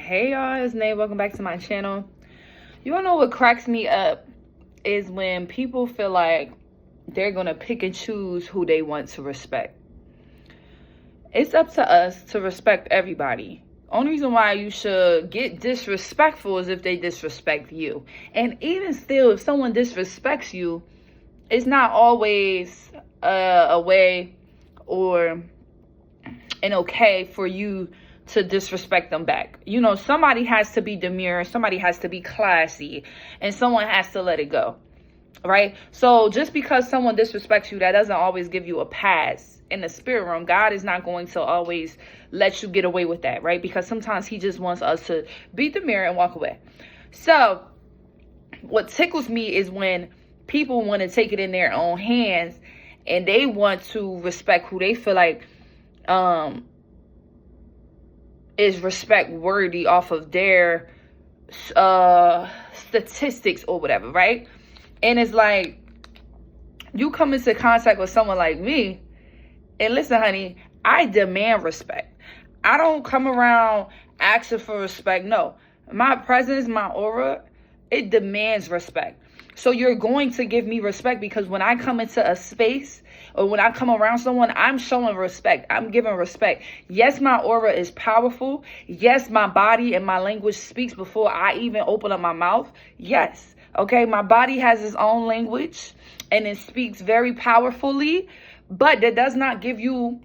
Hey y'all, it's Nay. Welcome back to my channel. You wanna know what cracks me up is when people feel like they're gonna pick and choose who they want to respect. It's up to us to respect everybody. Only reason why you should get disrespectful is if they disrespect you. And even still, if someone disrespects you, it's not always a way or an okay for you to disrespect them back. You know, somebody has to be demure, somebody has to be classy, and someone has to let it go, right? So just because someone disrespects you, that doesn't always give you a pass. In the spirit realm, God is not going to always let you get away with that, right? Because sometimes he just wants us to be demure and walk away. So what tickles me is when people want to take it in their own hands and they want to respect who they feel like is respect worthy off of their statistics or whatever, right? And it's like, you come into contact with someone like me, and listen, honey, I demand respect. I don't come around asking for respect. No, my presence, my aura, it demands respect. So you're going to give me respect because when I come into a space or when I come around someone, I'm showing respect. I'm giving respect. Yes, my aura is powerful. Yes, my body and my language speaks before I even open up my mouth. Yes. Okay. My body has its own language and it speaks very powerfully, but that does not give you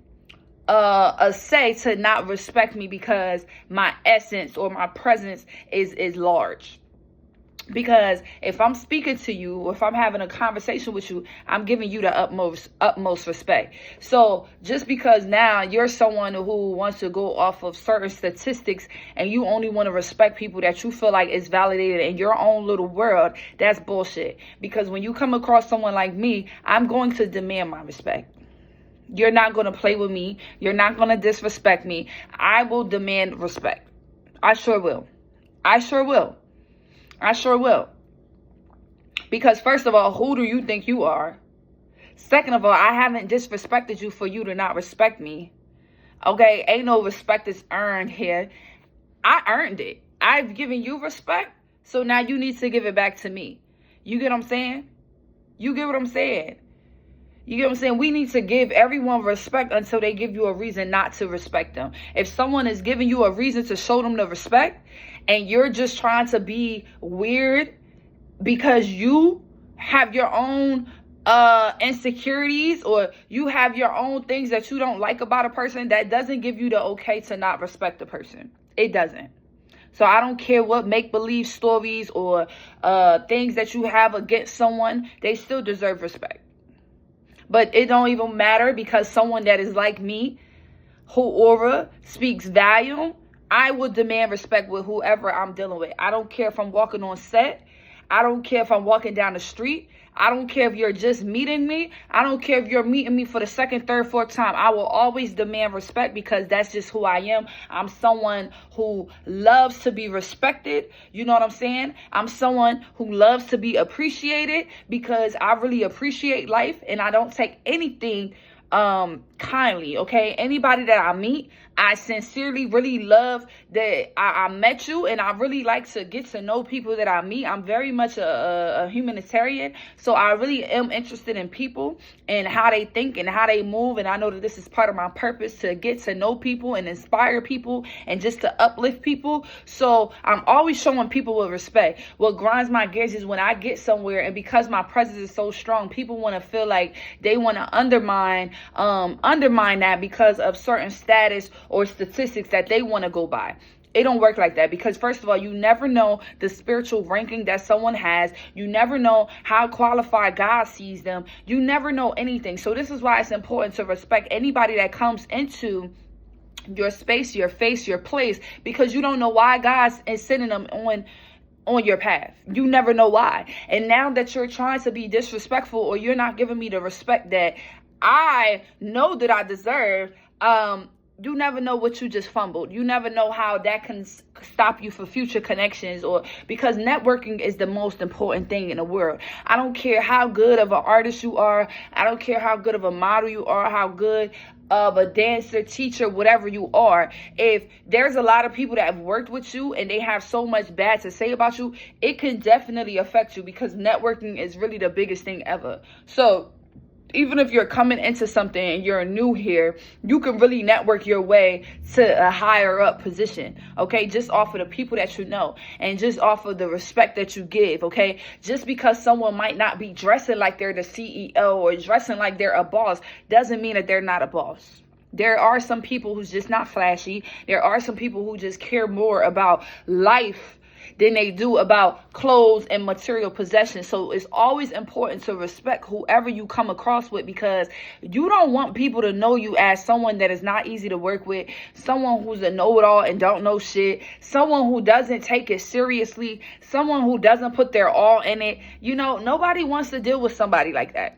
a say to not respect me because my essence or my presence is large. Because if I'm speaking to you, or if I'm having a conversation with you, I'm giving you the utmost respect. So just because now you're someone who wants to go off of certain statistics and you only want to respect people that you feel like is validated in your own little world, that's bullshit. Because when you come across someone like me, I'm going to demand my respect. You're not going to play with me. You're not going to disrespect me. I will demand respect. I sure will. I sure will. I sure will. Because first of all, who do you think you are? Second of all, I haven't disrespected you for you to not respect me. Okay, ain't no respect that's earned here. I earned it. I've given you respect, so now you need to give it back to me. You get what I'm saying? You get what I'm saying? You get what I'm saying? We need to give everyone respect until they give you a reason not to respect them. If someone is giving you a reason to show them the respect and you're just trying to be weird because you have your own insecurities or you have your own things that you don't like about a person, that doesn't give you the okay to not respect the person. It doesn't. So I don't care what make-believe stories or things that you have against someone, they still deserve respect. But it don't even matter because someone that is like me, who aura speaks volume, I will demand respect with whoever I'm dealing with. I don't care if I'm walking on set. I don't care if I'm walking down the street. I don't care if you're just meeting me. I don't care if you're meeting me for the second, third, fourth time. I will always demand respect because that's just who I am. I'm someone who loves to be respected. You know what I'm saying? I'm someone who loves to be appreciated because I really appreciate life and I don't take anything kindly. Okay, anybody that I meet, I sincerely really love that I met you, and I really like to get to know people that I meet. I'm very much a humanitarian, so I really am interested in people and how they think and how they move, and I know that this is part of my purpose, to get to know people and inspire people and just to uplift people. So I'm always showing people with respect. What grinds my gears is when I get somewhere and because my presence is so strong, people want to feel like they want to undermine that because of certain status or statistics that they want to go by. It don't work like that because first of all, you never know the spiritual ranking that someone has. You never know how qualified God sees them. You never know anything. So this is why it's important to respect anybody that comes into your space, your face, your place, because you don't know why God is sending them on your path. You never know why. And now that you're trying to be disrespectful or you're not giving me the respect that I know that I deserve, you never know what you just fumbled. You never know how that can stop you for future connections, or because networking is the most important thing in the world. I don't care how good of an artist you are. I don't care how good of a model you are, how good of a dancer, teacher, whatever you are. If there's a lot of people that have worked with you and they have so much bad to say about you, it can definitely affect you, because networking is really the biggest thing ever. So even if you're coming into something and you're new here, you can really network your way to a higher up position, okay? Just off of the people that you know and just off of the respect that you give, okay? Just because someone might not be dressing like they're the CEO or dressing like they're a boss doesn't mean that they're not a boss. There are some people who's just not flashy. There are some people who just care more about life than they do about clothes and material possessions. So it's always important to respect whoever you come across with, because you don't want people to know you as someone that is not easy to work with, someone who's a know-it-all and don't know shit, someone who doesn't take it seriously, someone who doesn't put their all in it. You know, nobody wants to deal with somebody like that.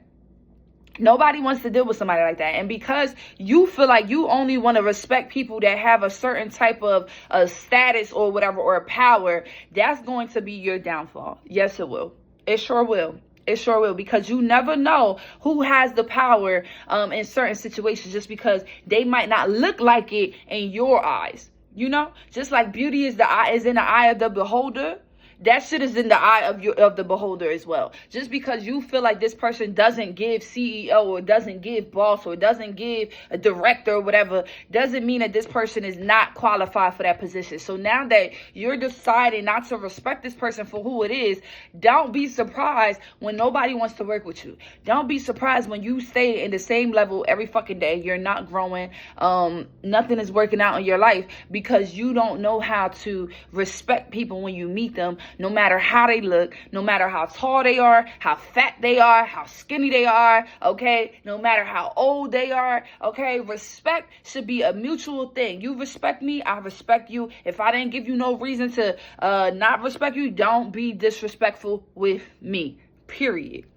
Nobody wants to deal with somebody like that. And because you feel like you only want to respect people that have a certain type of status or whatever, or power, that's going to be your downfall. Yes, it will. It sure will. It sure will, because you never know who has the power in certain situations, just because they might not look like it in your eyes. You know, just like beauty is in the eye of the beholder. That shit is in the eye of the beholder as well. Just because you feel like this person doesn't give CEO or doesn't give boss or doesn't give a director or whatever, doesn't mean that this person is not qualified for that position. So now that you're deciding not to respect this person for who it is, don't be surprised when nobody wants to work with you. Don't be surprised when you stay in the same level every fucking day. You're not growing. Nothing is working out in your life, because you don't know how to respect people when you meet them. No matter how they look, no matter how tall they are, how fat they are, how skinny they are, okay? No matter how old they are, okay? Respect should be a mutual thing. You respect me, I respect you. If I didn't give you no reason to not respect you, don't be disrespectful with me, period.